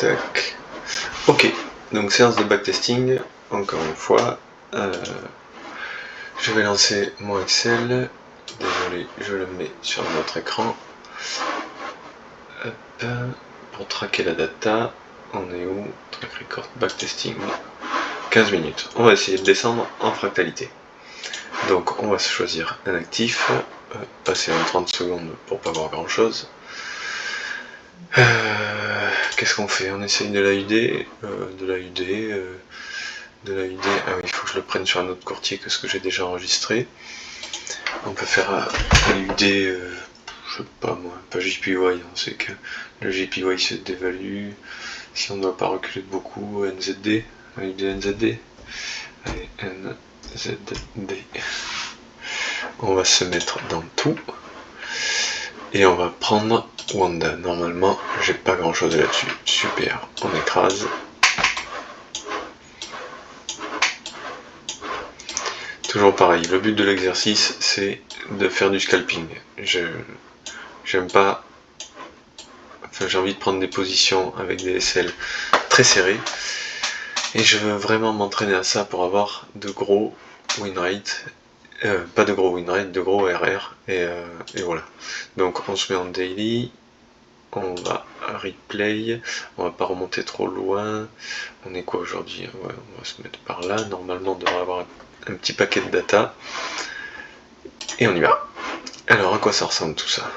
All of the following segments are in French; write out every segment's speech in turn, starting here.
tac. Ok, donc séance de backtesting, encore une fois. Je vais lancer mon Excel. Désolé, je le mets sur notre écran. Hop, pour traquer la data, on est où? Track record backtesting, 15 minutes. On va essayer de descendre en fractalité. Donc on va se choisir un actif, passer en 30 secondes pour pas voir grand chose. Qu'est-ce qu'on fait? On essaye de la UD, de la UD. Ah oui, il faut que je le prenne sur un autre courtier que ce que j'ai déjà enregistré. On peut faire un UD, je sais pas moi, pas JPY, on sait que le JPY se dévalue. Si on ne doit pas reculer de beaucoup, NZD, UD NZD. Allez, NZD. On va se mettre dans tout. Et on va prendre Wanda. Normalement, j'ai pas grand chose là-dessus. Super, on écrase. Toujours pareil, le but de l'exercice, c'est de faire du scalping. J'aime pas... Enfin, j'ai envie de prendre des positions avec des SL très serrées. Et je veux vraiment m'entraîner à ça pour avoir de gros win rate. Pas de gros win rate, de gros RR. Et voilà. Donc on se met en daily. On va replay. On va pas remonter trop loin. On est quoi aujourd'hui? Ouais, on va se mettre par là. Normalement, on devrait avoir un petit paquet de data. Et on y va. Alors, à quoi ça ressemble tout ça?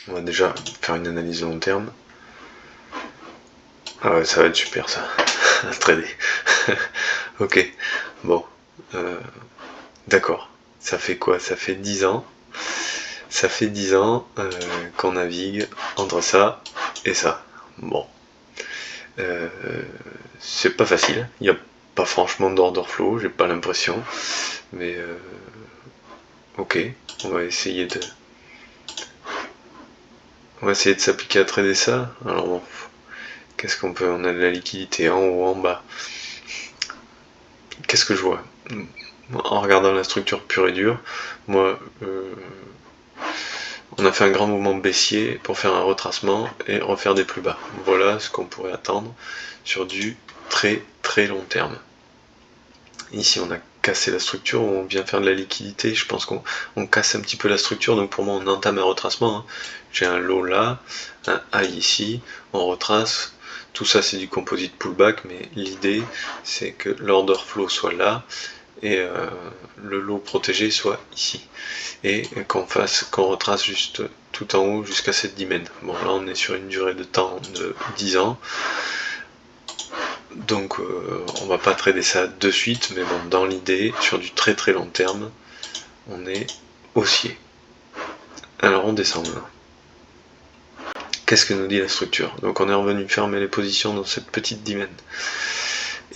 On va déjà faire une analyse long terme. Ah ouais, ça va être super ça. Trader. Ok. Bon. D'accord. Ça fait quoi? Ça fait 10 ans. Ça fait 10 ans qu'on navigue entre ça et ça. Bon. C'est pas facile. Il n'y a pas franchement d'order flow, j'ai pas l'impression. Mais ok. On va essayer de s'appliquer à trader ça. Alors bon. Qu'est-ce qu'on peut? On a de la liquidité en haut, en bas. Qu'est-ce que je vois? En regardant la structure pure et dure, moi, on a fait un grand mouvement baissier pour faire un retracement et refaire des plus bas. Voilà ce qu'on pourrait attendre sur du très très long terme. Ici, on a cassé la structure, on vient faire de la liquidité. Je pense qu'on casse un petit peu la structure, donc pour moi, on entame un retracement. Hein. J'ai un low là, un high ici, on retrace. Tout ça, c'est du composite pullback, mais l'idée, c'est que l'order flow soit là et le lot protégé soit ici. Et qu'on retrace juste tout en haut jusqu'à cette dimension. Bon, là, on est sur une durée de temps de 10 ans. Donc, on va pas trader ça de suite, mais bon, dans l'idée, sur du très très long terme, on est haussier. Alors, on descend là. Qu'est-ce que nous dit la structure? Donc on est revenu fermer les positions dans cette petite dimension.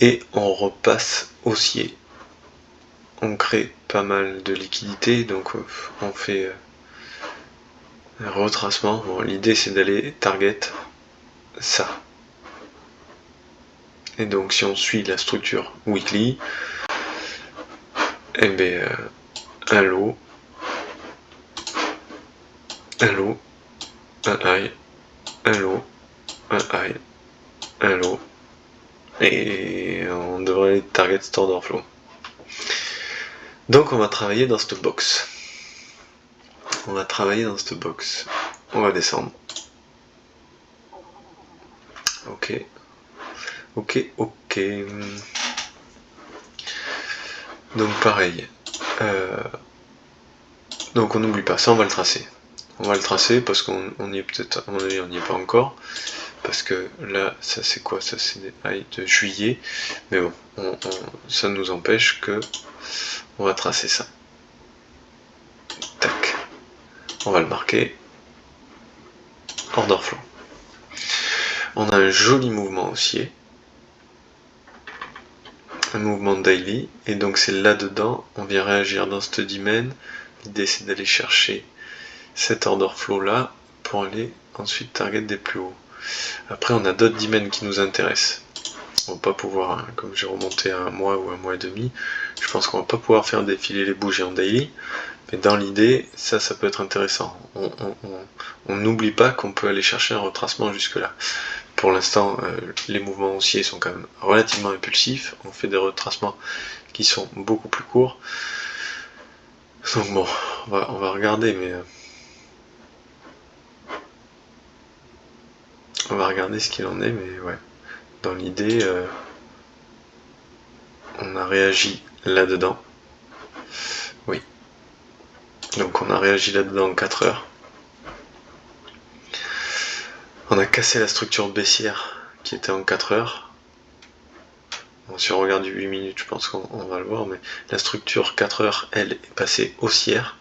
Et on repasse haussier. On crée pas mal de liquidités, donc on fait un retracement. Bon, l'idée c'est d'aller target ça. Et donc si on suit la structure weekly, eh bien un low, un low, un high, un low, un high, un low, et on devrait target cet order flow. Donc on va travailler dans cette box. On va travailler dans cette box. On va descendre. Ok. Ok, ok. Donc pareil. Donc on n'oublie pas, ça on va le tracer. On va le tracer parce qu'on y est peut-être, à mon avis on n'y est pas encore. Parce que là, ça c'est quoi? Ça c'est des highs de juillet. Mais bon, ça nous empêche que on va tracer ça. Tac. On va le marquer. Order flow. On a un joli mouvement haussier. Un mouvement daily. Et donc c'est là-dedans, on vient réagir dans cette dimension. L'idée c'est d'aller chercher cet order flow là pour aller ensuite target des plus hauts. Après on a d'autres dimensions qui nous intéressent. On va pas pouvoir, comme j'ai remonté à un mois ou un mois et demi, je pense qu'on va pas pouvoir faire défiler les bougies en daily, mais dans l'idée, ça peut être intéressant. On n'oublie pas qu'on peut aller chercher un retracement jusque là. pour l'instant, les mouvements haussiers sont quand même relativement impulsifs. On fait des retracements qui sont beaucoup plus courts. Donc bon, on va regarder, mais on va regarder ce qu'il en est, mais ouais. Dans l'idée, on a réagi là-dedans. Oui. Donc on a réagi là-dedans en 4 heures. On a cassé la structure baissière qui était en 4 heures. Bon, si on regarde du 8 minutes, je pense qu'on va le voir, mais la structure 4 heures, elle, est passée haussière.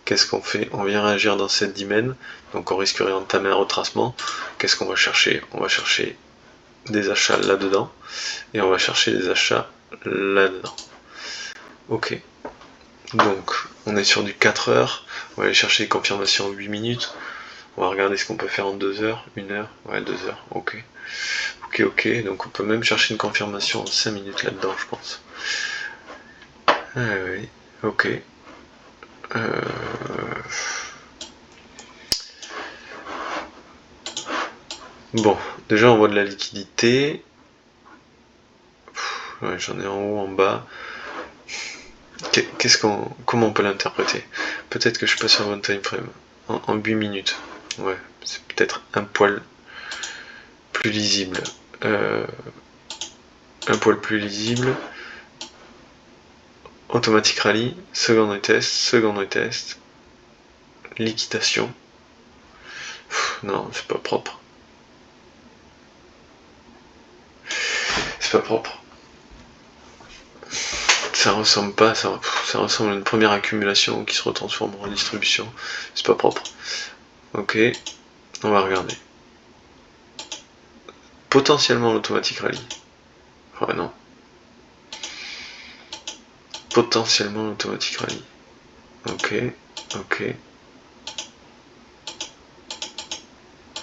Qu'est-ce qu'on fait? On vient réagir dans cette dizaine, donc on risquerait d'entamer un retracement. Qu'est-ce qu'on va chercher? On va chercher des achats là-dedans, et on va chercher des achats là-dedans. Ok. Donc, on est sur du 4 heures, on va aller chercher les confirmations en 8 minutes, on va regarder ce qu'on peut faire en 2 heures, 1 heure, ouais 2 heures, ok. Ok, donc on peut même chercher une confirmation en 5 minutes là-dedans, je pense. Oui, ok. Bon, déjà on voit de la liquidité. Ouais, j'en ai en haut, en bas. Comment on peut l'interpréter? Peut-être que je passe sur un time frame en 8 minutes. Ouais, c'est peut-être un poil plus lisible. Un poil plus lisible. Automatic rally, second retest, liquidation. Non, c'est pas propre. C'est pas propre. Ça ressemble pas, ça ressemble à une première accumulation qui se retransforme en distribution. C'est pas propre. Ok, on va regarder. Potentiellement l'automatic rally. Ouais, non. Potentiellement l'automatic rally. Ok.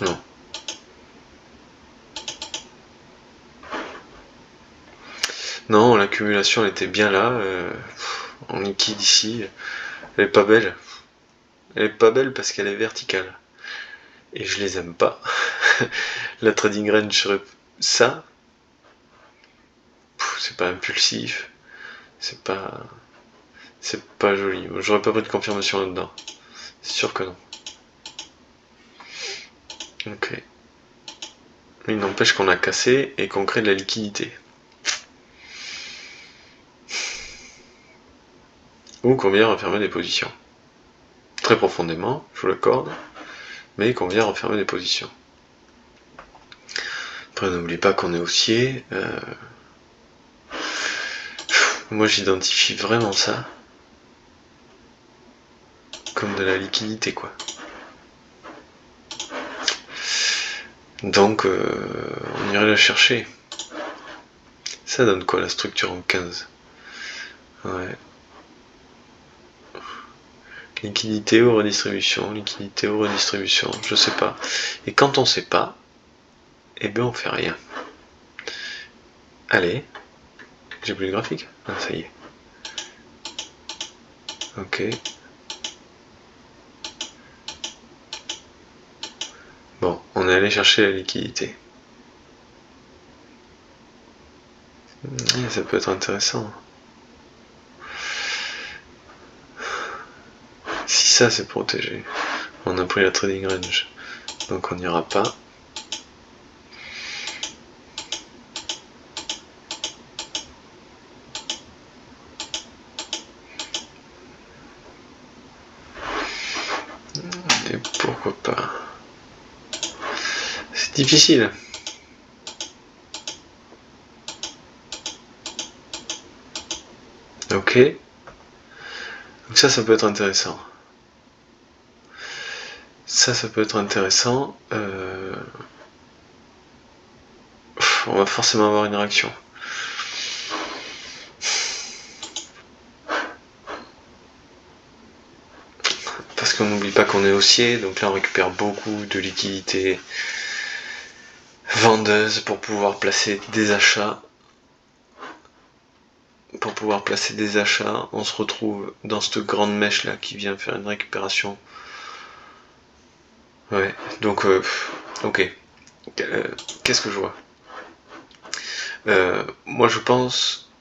Non. Non, l'accumulation elle était bien là. En liquide ici. Elle est pas belle. Elle est pas belle parce qu'elle est verticale. Et je les aime pas. La trading range serait ça. C'est pas impulsif. C'est pas joli. J'aurais pas pris de confirmation là-dedans. C'est sûr que non. Ok. Il n'empêche qu'on a cassé et qu'on crée de la liquidité. Ou qu'on vient refermer des positions. Très profondément, je vous l'accorde, mais qu'on vient refermer des positions. Après, n'oublie pas qu'on est haussier. Moi, j'identifie vraiment ça comme de la liquidité, quoi. Donc, on irait la chercher. Ça donne quoi la structure en 15? Ouais. Liquidité ou redistribution, je sais pas. Et quand on sait pas, eh bien on fait rien. Allez, j'ai plus de graphique? Ah, ça y est. Ok. Bon, on est allé chercher la liquidité. Ça peut être intéressant. Si ça c'est protégé, on a pris la trading range, donc on n'ira pas. Et pourquoi pas? C'est difficile. Ok. Donc ça peut être intéressant. Ça peut être intéressant. On va forcément avoir une réaction. Parce qu'on n'oublie pas qu'on est haussier, donc là on récupère beaucoup de liquidités vendeuses pour pouvoir placer des achats. On se retrouve dans cette grande mèche là qui vient faire une récupération. Ouais, donc ok. qu'est-ce que je vois? Moi je pense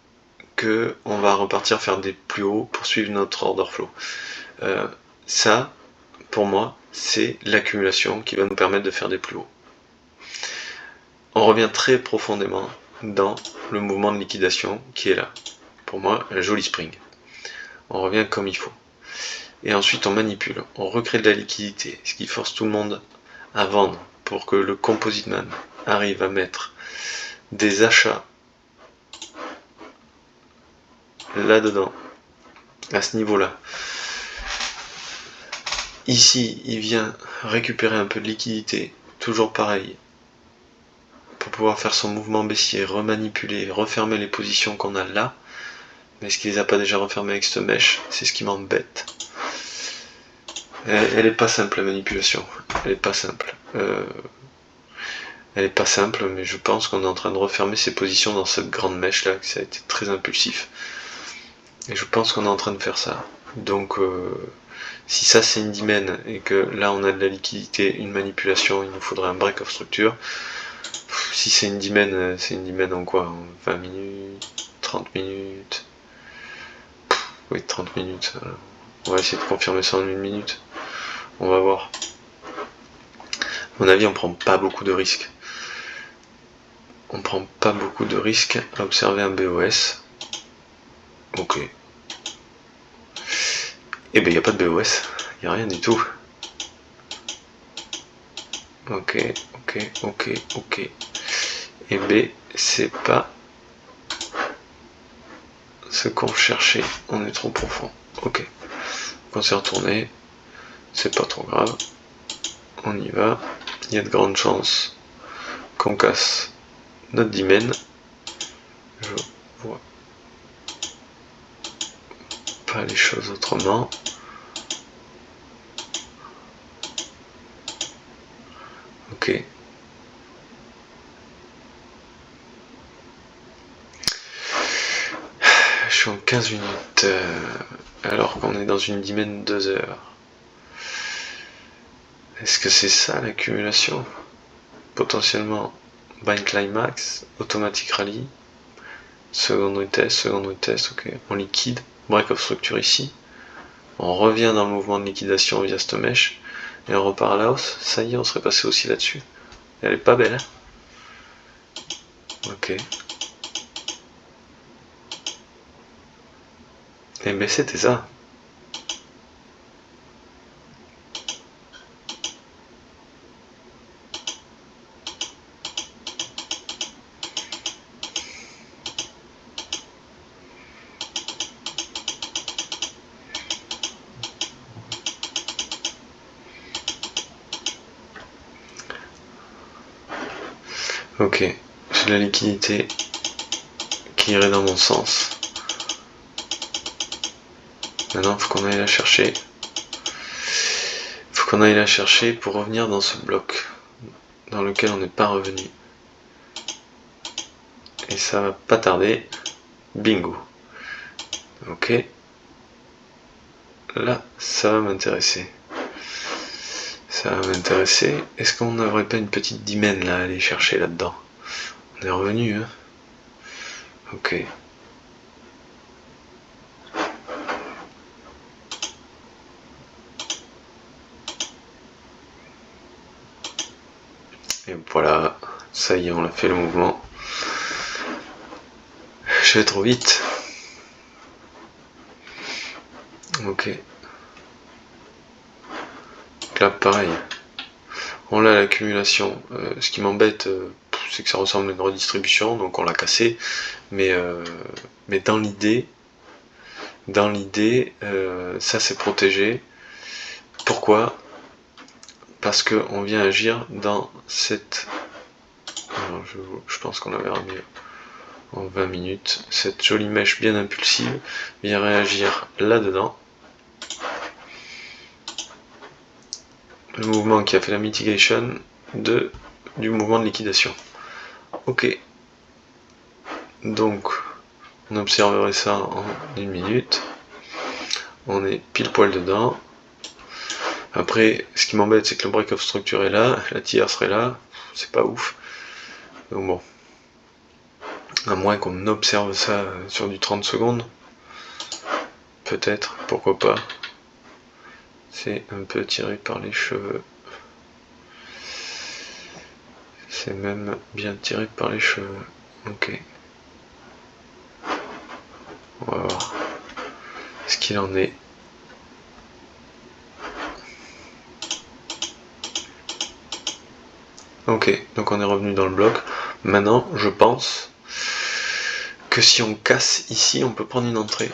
que on va repartir faire des plus hauts pour suivre notre order flow. Ça, pour moi, c'est l'accumulation qui va nous permettre de faire des plus hauts. On revient très profondément dans le mouvement de liquidation qui est là. Pour moi, un joli spring. On revient comme il faut. Et ensuite, on manipule. On recrée de la liquidité, ce qui force tout le monde à vendre pour que le composite man arrive à mettre des achats là-dedans, à ce niveau-là. Ici, il vient récupérer un peu de liquidité, toujours pareil, pour pouvoir faire son mouvement baissier, remanipuler, refermer les positions qu'on a là. Mais est-ce qu'il les a pas déjà refermées avec cette mèche? C'est ce qui m'embête. Elle est pas simple la manipulation. Elle est pas simple. Elle est pas simple, mais je pense qu'on est en train de refermer ses positions dans cette grande mèche là, que ça a été très impulsif. Et je pense qu'on est en train de faire ça. Donc si ça c'est une dimen et que là on a de la liquidité, une manipulation, il nous faudrait un break of structure. Si c'est une dimen en quoi? En 20 minutes, 30 minutes. Oui, 30 minutes. On va essayer de confirmer ça en 1 minute. On va voir. À mon avis, on prend pas beaucoup de risques. On prend pas beaucoup de risques à observer un BOS. Ok. Et ben il n'y a pas de BOS. Il n'y a rien du tout. Ok. Et B, c'est pas ce qu'on cherchait. On est trop profond. Ok. On s'est retourné. C'est pas trop grave. On y va. Il y a de grandes chances qu'on casse notre dimen. Je vois pas les choses autrement. Ok. Je suis en 15 minutes alors qu'on est dans une dimen de 2 heures. Est-ce que c'est ça l'accumulation? Potentiellement bind climax, automatic rally, seconde retest, ok, on liquide, break of structure ici, on revient dans le mouvement de liquidation via cette mèche, et on repart à la hausse. Ça y est, on serait passé aussi là-dessus. Elle est pas belle, hein? Ok. Et ben c'était ça. Ok, j'ai de la liquidité qui irait dans mon sens. Maintenant, faut qu'on aille la chercher. Faut qu'on aille la chercher pour revenir dans ce bloc dans lequel on n'est pas revenu. Et ça va pas tarder. Bingo. Ok. Là, ça va m'intéresser. Ça va m'intéresser. Est-ce qu'on n'aurait pas une petite dimen là à aller chercher là-dedans? On est revenu, hein? Ok. Et voilà, ça y est, on a fait le mouvement. Je vais trop vite. Ok. Là, pareil. On a l'accumulation. Ce qui m'embête, c'est que ça ressemble à une redistribution, donc on l'a cassé. Mais dans l'idée, ça c'est protégé. Pourquoi? Parce qu'on vient agir dans cette... Alors, je pense qu'on la verra mieux en 20 minutes. Cette jolie mèche bien impulsive vient réagir là-dedans. Le mouvement qui a fait la mitigation du mouvement de liquidation. Ok. Donc, on observerait ça en 1 minute. On est pile poil dedans. Après, ce qui m'embête, c'est que le break of structure est là, la tiers serait là. c'est pas ouf. Donc bon, à moins qu'on observe ça sur du 30 secondes, peut-être, pourquoi pas. C'est un peu tiré par les cheveux. C'est même bien tiré par les cheveux. Ok. On va voir ce qu'il en est. Ok, donc on est revenu dans le bloc. Maintenant, je pense que si on casse ici, on peut prendre une entrée.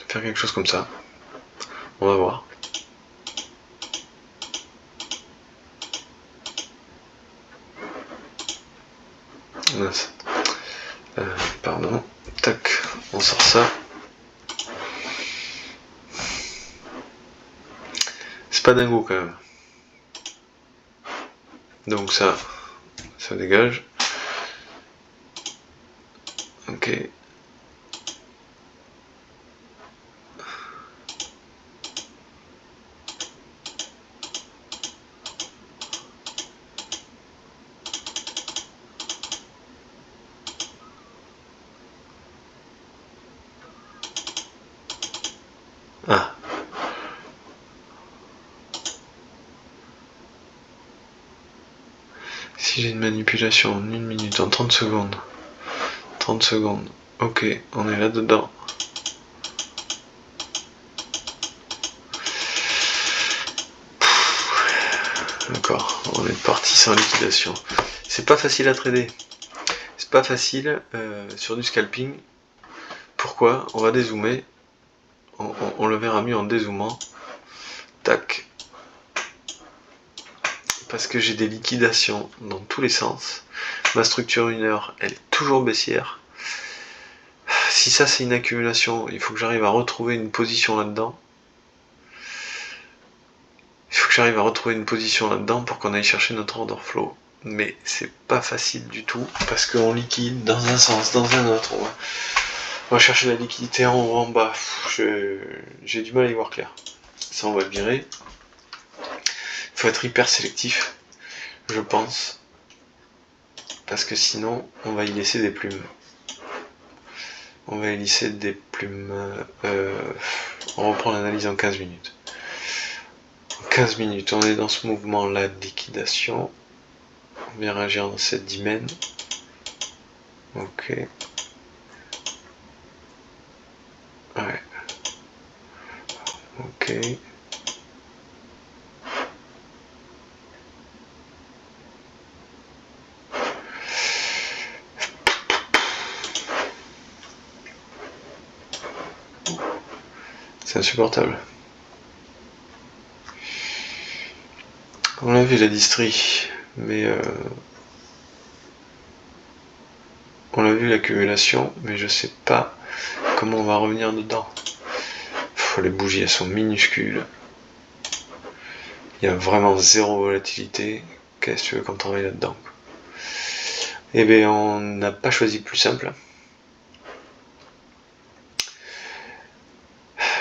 Faire quelque chose comme ça. On va voir. Pardon. Tac, on sort ça. C'est pas dingo quand même. Donc ça dégage. Ok. Ah. Si j'ai une manipulation en 1 minute, en 30 secondes. 30 secondes. Ok, on est là-dedans. D'accord, on est parti sans liquidation. C'est pas facile à trader. C'est pas facile sur du scalping. Pourquoi? On va dézoomer. On le verra mieux en dézoomant. Tac. Parce que j'ai des liquidations dans tous les sens. Ma structure 1 heure, elle est toujours baissière. Si ça c'est une accumulation, il faut que j'arrive à retrouver une position là-dedans. Il faut que j'arrive à retrouver une position là-dedans pour qu'on aille chercher notre order flow. Mais c'est pas facile du tout parce qu'on liquide dans un sens, dans un autre. On va chercher la liquidité en haut, en bas. J'ai du mal à y voir clair. Ça, on va le virer. Il faut être hyper sélectif, je pense. Parce que sinon, on va y laisser des plumes. On va y laisser des plumes. On reprend l'analyse en 15 minutes. 15 minutes, on est dans ce mouvement-là de liquidation. On vient réagir dans cette dimension. Ok. Ouais. Ok. C'est insupportable. On a vu la distrie, mais on a vu l'accumulation, mais je sais pas comment on va revenir dedans. Les bougies, elles sont minuscules. Il y a vraiment zéro volatilité. Qu'est-ce que tu veux qu'on travaille là-dedans? Eh bien, on n'a pas choisi le plus simple.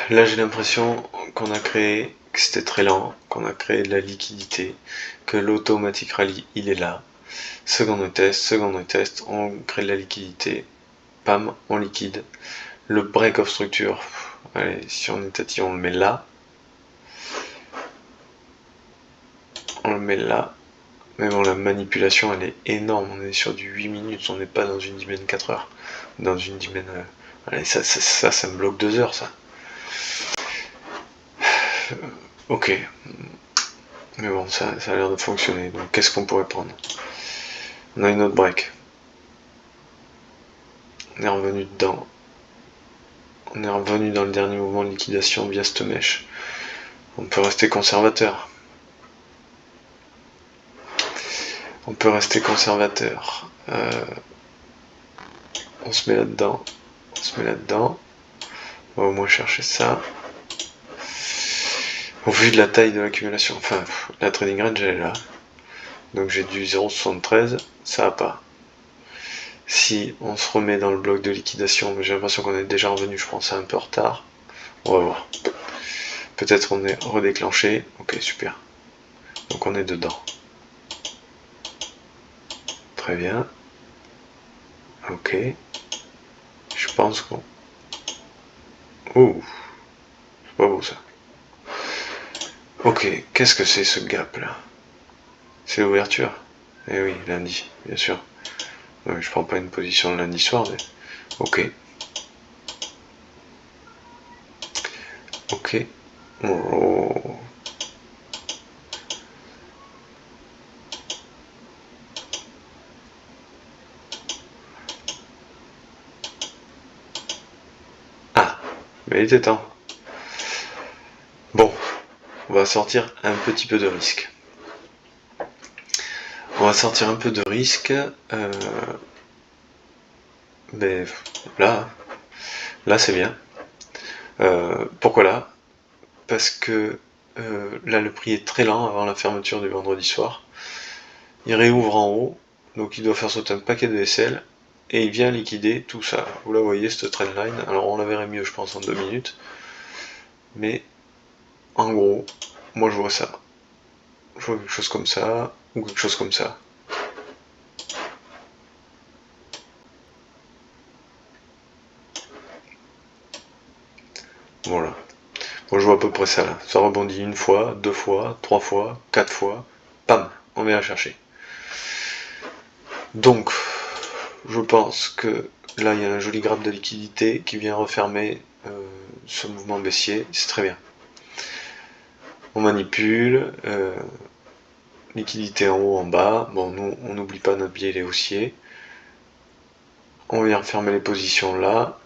Là, j'ai l'impression qu'on a créé, que c'était très lent, qu'on a créé de la liquidité, que l'automatic rally, il est là. Seconde test, on crée de la liquidité, pam, on liquide. Le break of structure, allez, si on est tati, on le met là. On le met là. Mais bon, la manipulation, elle est énorme. On est sur du 8 minutes, on n'est pas dans une dizaine 4 heures. Dans une dizaine... allez, ça me bloque 2 heures, ça. Ok. Mais bon, ça a l'air de fonctionner. Donc, qu'est-ce qu'on pourrait prendre? On a une autre break. On est revenu dedans. On est revenu dans le dernier mouvement de liquidation via cette mèche. On peut rester conservateur. On peut rester conservateur. On se met là-dedans. On se met là-dedans. On va au moins chercher ça. Au vu de la taille de l'accumulation, enfin, la trading range elle est là. Donc j'ai du 0,73, ça va pas. Si on se remet dans le bloc de liquidation, mais j'ai l'impression qu'on est déjà revenu, je pense, un peu en retard. On va voir. Peut-être on est redéclenché. Ok, super. Donc on est dedans. Très bien. Ok. Je pense qu'on... Ouh, c'est pas beau ça. Ok, qu'est-ce que c'est ce gap là? C'est l'ouverture. Eh oui, lundi, bien sûr. Je prends pas une position le lundi soir, mais... Ok. Ok. Oh. Ah, mais il était temps. Bon, on va sortir un petit peu de risque. On va sortir un peu de risque. Mais là c'est bien. Pourquoi là? Parce que là le prix est très lent avant la fermeture du vendredi soir. Il réouvre en haut, donc il doit faire sauter un paquet de vaisselle et il vient liquider tout ça. Vous la voyez cette trendline. Alors on la verrait mieux je pense en 2 minutes. Mais en gros, moi je vois ça. Je vois quelque chose comme ça ou quelque chose comme ça. Voilà. Moi je vois à peu près ça là. Ça rebondit une fois, 2 fois, 3 fois, 4 fois. Pam, on vient la chercher. Donc, je pense que là il y a un joli grappe de liquidité qui vient refermer ce mouvement baissier. C'est très bien. On manipule. Liquidité en haut, en bas. Bon, nous on n'oublie pas notre biais, il est haussier. On vient refermer les positions là.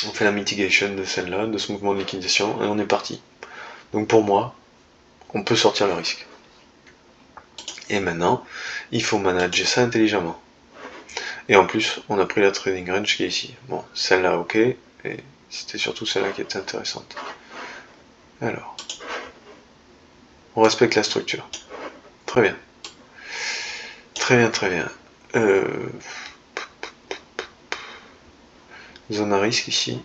On fait la mitigation de celle-là, de ce mouvement de liquidation, et on est parti. Donc pour moi, on peut sortir le risque. Et maintenant, il faut manager ça intelligemment. Et en plus, on a pris la trading range qui est ici. Bon, celle-là, ok, et c'était surtout celle-là qui était intéressante. Alors, on respecte la structure. Très bien. Très bien, très bien. Zone à risque ici.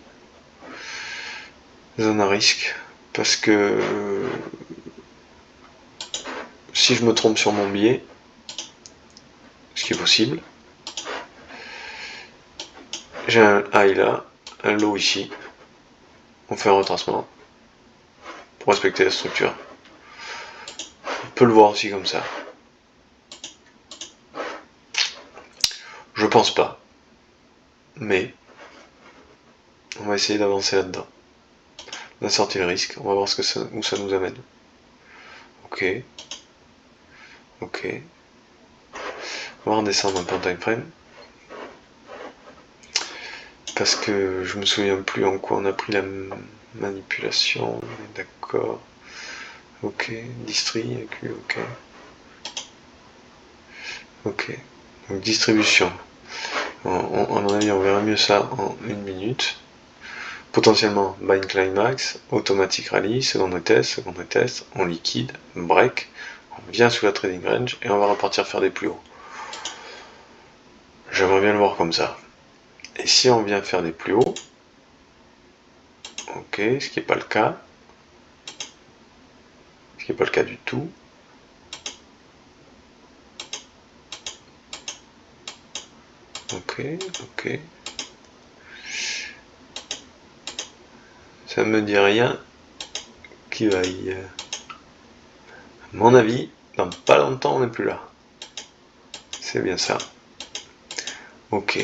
Zone à risque. Parce que si je me trompe sur mon biais, ce qui est possible, j'ai un high là, un low ici. On fait un retracement pour respecter la structure. On peut le voir aussi comme ça. Je pense pas. Mais on va essayer d'avancer là-dedans. On a sorti le risque, on va voir où ça nous amène. Ok. Ok. On va redescendre un peu en time frame. Parce que je me souviens plus en quoi on a pris la manipulation. D'accord. Ok. Distri, AQ, ok. Ok. Donc distribution. À mon avis, on verra mieux ça en 1 minute. Potentiellement buying climax, automatique rallye, seconde test, on liquide, break, on vient sous la trading range et on va repartir faire des plus hauts. J'aimerais bien le voir comme ça. Et si on vient faire des plus hauts, ok, ce qui n'est pas le cas, ce qui n'est pas le cas du tout. Ok, ok. Ça me dit rien qui vaille. À mon avis, dans pas longtemps, on n'est plus là. C'est bien ça. Ok.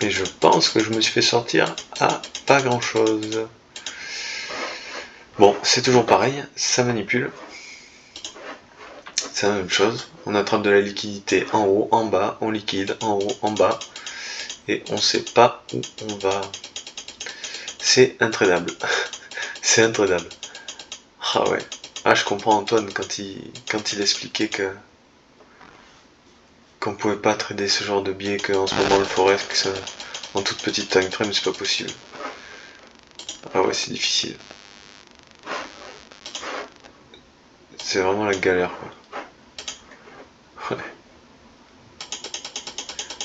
Et je pense que je me suis fait sortir à pas grand chose. Bon, c'est toujours pareil, ça manipule. C'est la même chose. On attrape de la liquidité en haut, en bas, on liquide, en haut, en bas. Et on sait pas où on va. C'est intradable. C'est intradable. Ah ouais. Ah, je comprends Antoine quand il expliquait qu'on pouvait pas trader ce genre de biais, qu'en ce moment le forex en toute petite time frame c'est pas possible. Ah ouais, c'est difficile. C'est vraiment la galère quoi. Ouais.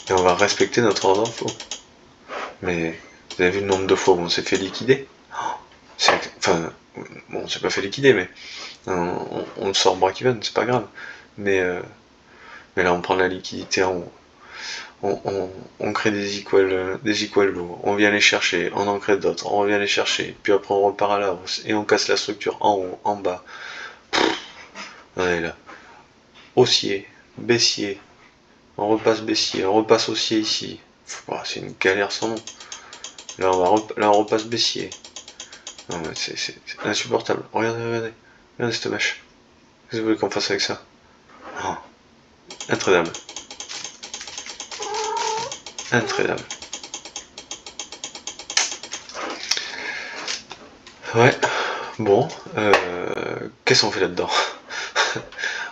Et on va respecter notre ordre d'info. Mais vous avez vu le nombre de fois où on s'est fait liquider? Enfin, bon, on s'est pas fait liquider, mais on le sort break-even, c'est pas grave. Mais là, on prend la liquidité en haut. On crée des equal low, on vient les chercher, on en crée d'autres, on revient les chercher, puis après on repart à la hausse, et on casse la structure en haut, en bas. On est là. Haussier, baissier, on repasse baissier, on repasse haussier ici. C'est une galère sans nom. Là on repasse baissier. Non mais c'est insupportable. Regardez cette mèche. Qu'est-ce que vous voulez qu'on fasse avec ça? Oh. Intradable. Intradable. Ouais. Bon. Qu'est-ce qu'on fait là-dedans?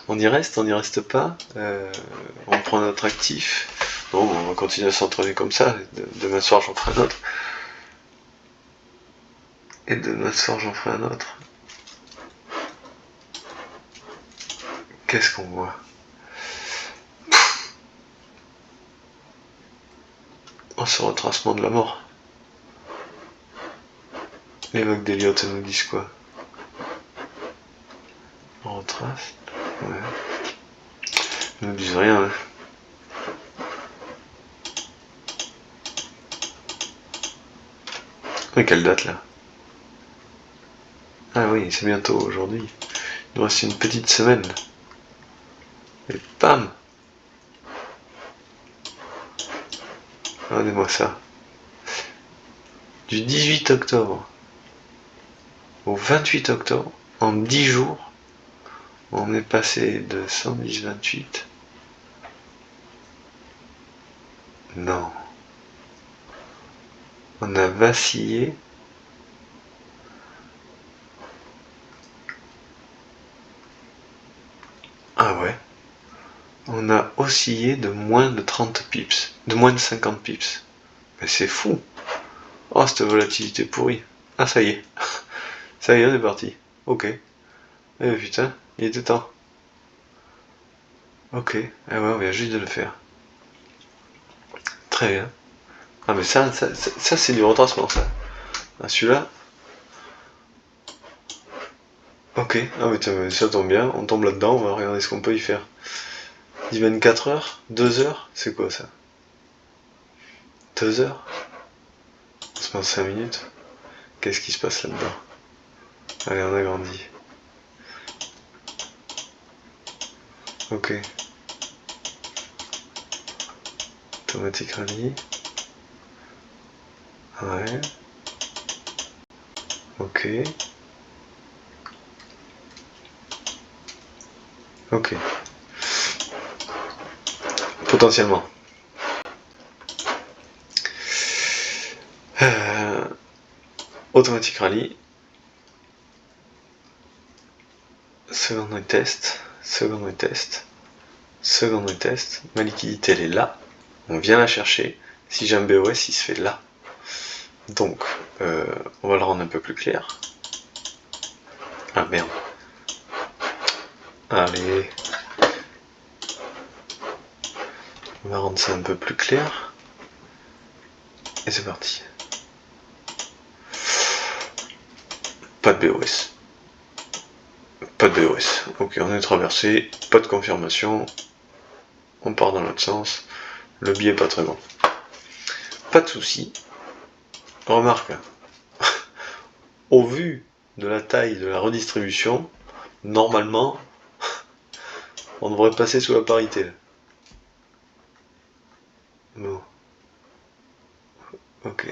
On y reste pas. On prend notre actif. Bon, on va continuer à s'entraîner comme ça. Demain soir, j'en ferai un autre. Et demain soir, j'en ferai un autre. Qu'est-ce qu'on voit? Oh, ce retracement de la mort. Les vagues d'Eliott nous disent quoi? On retrace? Ouais. Ils nous disent rien, hein. Mais quelle date là? Ah oui, c'est bientôt aujourd'hui. Il nous reste une petite semaine. Et bam! Regardez-moi ça. Du 18 octobre au 28 octobre, en 10 jours, on est passé de 110-28. Non. On a vacillé. Ah ouais. On a oscillé de moins de 30 pips. De moins de 50 pips. Mais c'est fou. Oh, cette volatilité pourrie. Ah, ça y est. Ça y est, on est parti. Ok. Eh putain, il était temps. Ok. Eh ouais, on vient juste de le faire. Très bien. Ah mais ça c'est du retracement ça. Ah, celui-là. Ok. Ah mais ça tombe bien, on tombe là-dedans, on va regarder ce qu'on peut y faire. 24 heures 2 heures. C'est quoi ça? 2 heures. On se passe 5 minutes. Qu'est-ce qui se passe là-dedans? Allez, on agrandit. Ok. Automatic rally. Ouais. Ok. Ok. Potentiellement. Automatic rally. Secondary test. Secondary test. Secondary test. Ma liquidité elle est là. On vient la chercher. Si j'ai un BOS, il se fait là. Donc, on va le rendre un peu plus clair. Ah merde. Allez. On va rendre ça un peu plus clair. Et c'est parti. Pas de BOS. Pas de BOS. Ok, on est traversé. Pas de confirmation. On part dans l'autre sens. Le biais est pas très bon. Pas de souci. Remarque. Au vu de la taille de la redistribution, normalement, on devrait passer sous la parité. Bon. Ok.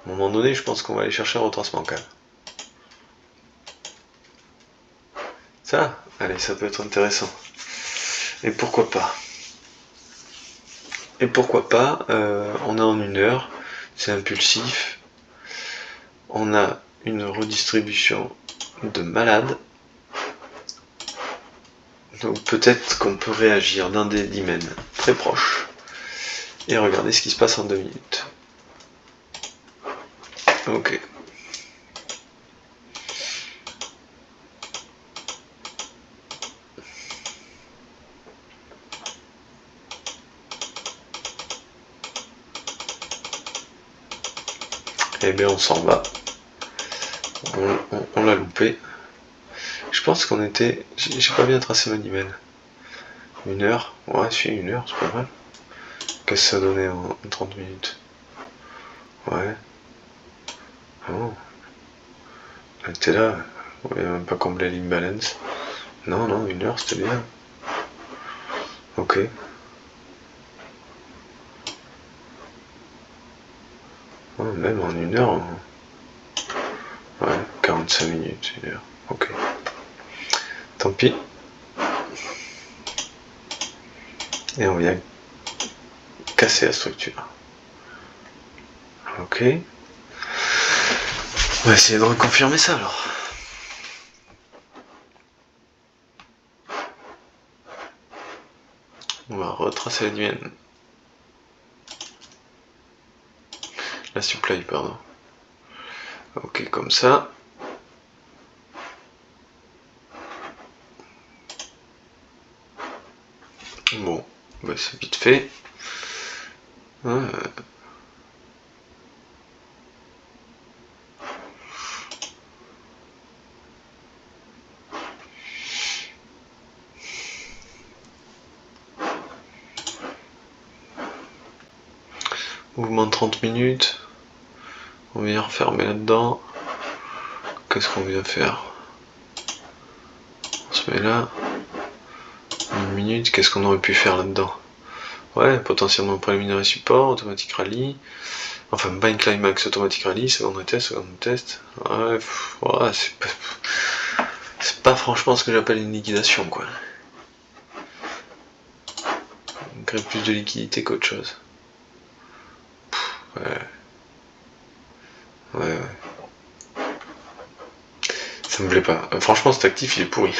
À un moment donné, je pense qu'on va aller chercher un retracement quand même. Ça, allez, ça peut être intéressant. Et pourquoi pas? Et pourquoi pas, on est en 1 heure, c'est impulsif, on a une redistribution de malade, donc peut-être qu'on peut réagir d'un des dimens très proche et regarder ce qui se passe en 2 minutes. Ok. Eh bien on s'en va. On l'a loupé. Je pense qu'on était... J'ai pas bien tracé ma dimen. 1 heure. Ouais, si, 1 heure, c'est pas mal. Qu'est-ce que ça donnait en 30 minutes? Ouais. Oh. Elle était là. On n'avait même pas comblé l'imbalance. Non, non, 1 heure, c'était bien. Ok. Ouais, même en 1 heure. Ouais, 45 minutes, 1 heure. Ok. Tant pis. Et on vient casser la structure. Ok. On va essayer de reconfirmer ça alors. On va retracer la dimen. La supply, pardon. Ok, comme ça. Bon, bah c'est vite fait. Mouvement de 30 minutes. On vient refermer là-dedans. Qu'est-ce qu'on vient faire? On se met là. 1 minute, qu'est-ce qu'on aurait pu faire là-dedans? Ouais, potentiellement préliminaire support, automatique rallye. Enfin, bind climax, automatique rallye, seconde test. Ouais, ouais c'est pas franchement ce que j'appelle une liquidation, quoi. On crée plus de liquidité qu'autre chose. Ouais. Ça me plaît pas. Franchement, cet actif, il est pourri.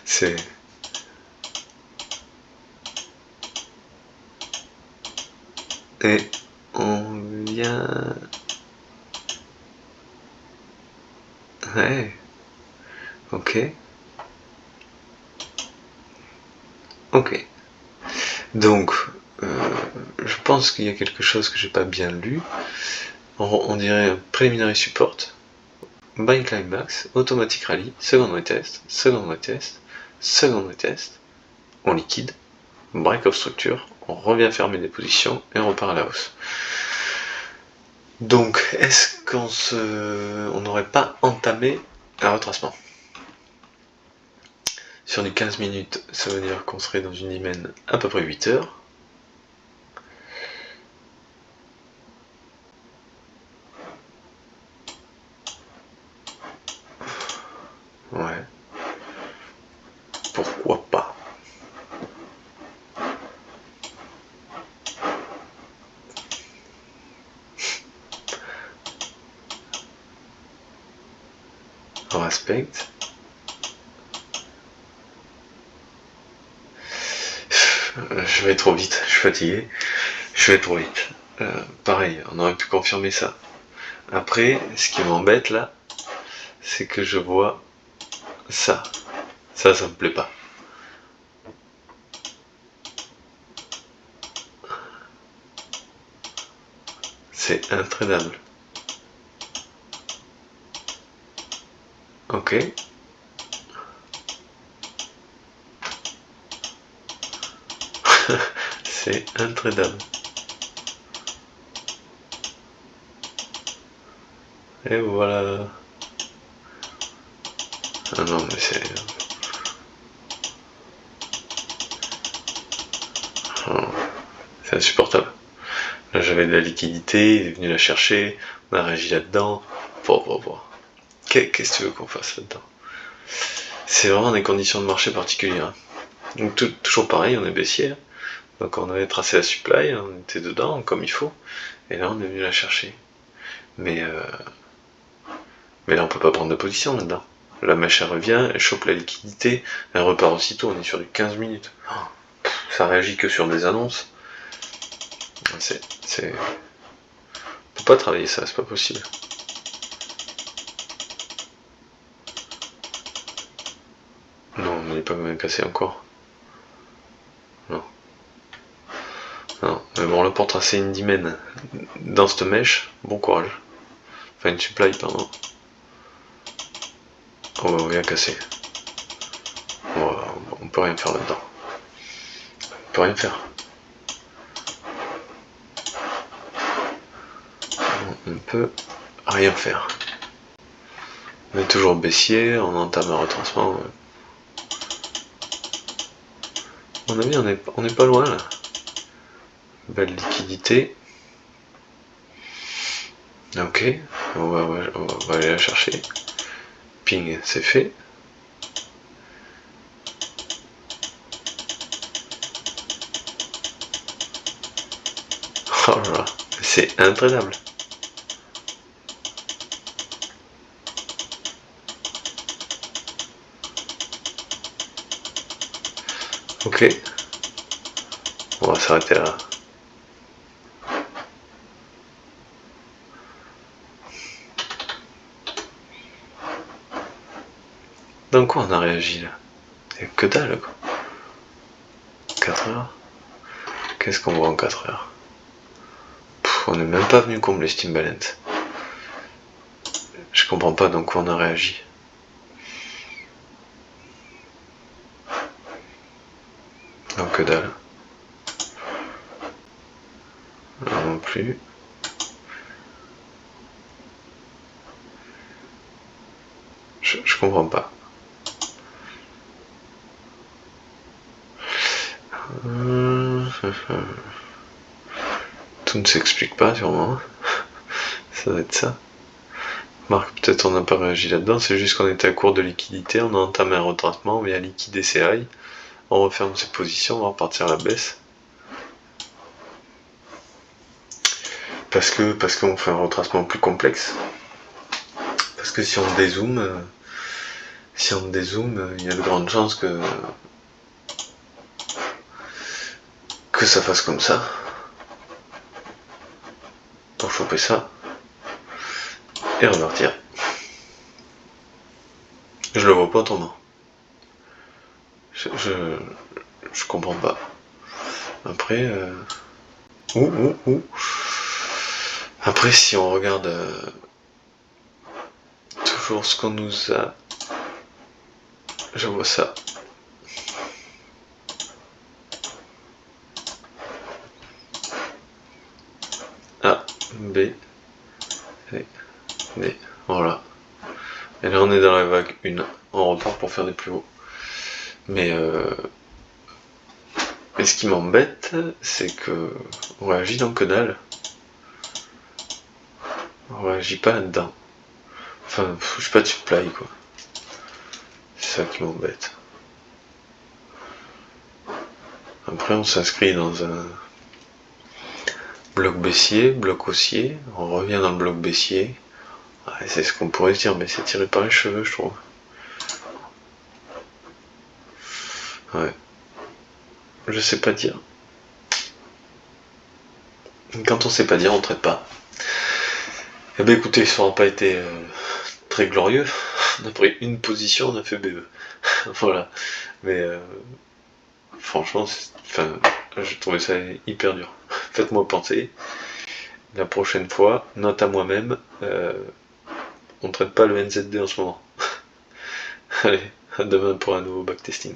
c'est... Et on vient... Ouais. Ok. Ok. Donc, je pense qu'il y a quelque chose que j'ai pas bien lu. On dirait preliminary support, bind climax, automatic rally, second retest, on liquide, break of structure, on revient fermer des positions et on repart à la hausse. Donc, est-ce qu'on n'aurait pas entamé un retracement? Sur du 15 minutes, ça veut dire qu'on serait dans une dimen à peu près 8 heures. Ouais. Pourquoi pas? On respecte. Je vais trop vite, je suis fatigué. Je vais trop vite. Pareil, on aurait pu confirmer ça. Après, ce qui m'embête là, c'est que je vois ça. Ça me plaît pas. C'est intradable. Ok. C'est intradable. Et voilà. Ah non, mais c'est... C'est insupportable. Là, j'avais de la liquidité, il est venu la chercher, on a réagi là-dedans. Qu'est-ce que tu veux qu'on fasse là-dedans? C'est vraiment des conditions de marché particulières. Donc toujours pareil, on est baissier. Donc on avait tracé la supply, on était dedans comme il faut. Et là, on est venu la chercher. Mais là, on peut pas prendre de position là-dedans. La mèche, elle revient, elle chope la liquidité, elle repart aussitôt, on est sur du 15 minutes. Ça réagit que sur des annonces. On peut pas travailler ça, c'est pas possible. Non, on n'est pas même cassé encore. Non. Non. Mais bon, là, pour tracer une dimen dans cette mèche, bon courage. Enfin une supply, pardon. On va rien casser. On peut rien faire là-dedans. On peut rien faire. On peut rien faire. On est toujours baissier, on entame un retracement. À mon avis, on est pas loin là. Belle liquidité. Ok, on va aller la chercher. Ping, c'est fait. Oh là là, c'est intraitable. Ok, on va s'arrêter là. Dans quoi on a réagi là? Que dalle quoi. 4 heures. Qu'est-ce qu'on voit en 4 heures? On n'est même pas venu combler ce Timbaland. Je comprends pas dans quoi on a réagi. Non, que dalle. Non plus. Je comprends pas. Tout ne s'explique pas sûrement. Ça doit être ça. Marc, peut-être on n'a pas réagi là-dedans, c'est juste qu'on était à court de liquidité, on a entamé un retracement, on vient liquider ses highs, on referme ses positions, on va repartir à la baisse. Parce qu'on fait un retracement plus complexe. Parce que si on dézoome, il y a de grandes chances que ça fasse comme ça. Pour choper ça. Et repartir. Je le vois pas autrement. Je comprends pas. Après, Après, si on regarde toujours ce qu'on nous a, je vois ça. A, B, C, D. Voilà. Et là, on est dans la vague 1. On repart pour faire des plus hauts. Mais ce qui m'embête, c'est que on réagit dans que dalle. On réagit pas là-dedans. Enfin, je suis pas de supply, quoi. C'est ça qui m'embête. Après, on s'inscrit dans un bloc baissier, bloc haussier. On revient dans le bloc baissier. Ouais, c'est ce qu'on pourrait se dire, mais c'est tiré par les cheveux, je trouve. Ouais. Je sais pas dire. Quand on sait pas dire, on traite pas. Eh ben écoutez, ça n'aura pas été très glorieux. On a pris une position, on a fait BE. Voilà. Mais franchement, je trouvais ça hyper dur. Faites-moi penser. La prochaine fois, note à moi-même, on traite pas le NZD en ce moment. Allez, à demain pour un nouveau backtesting.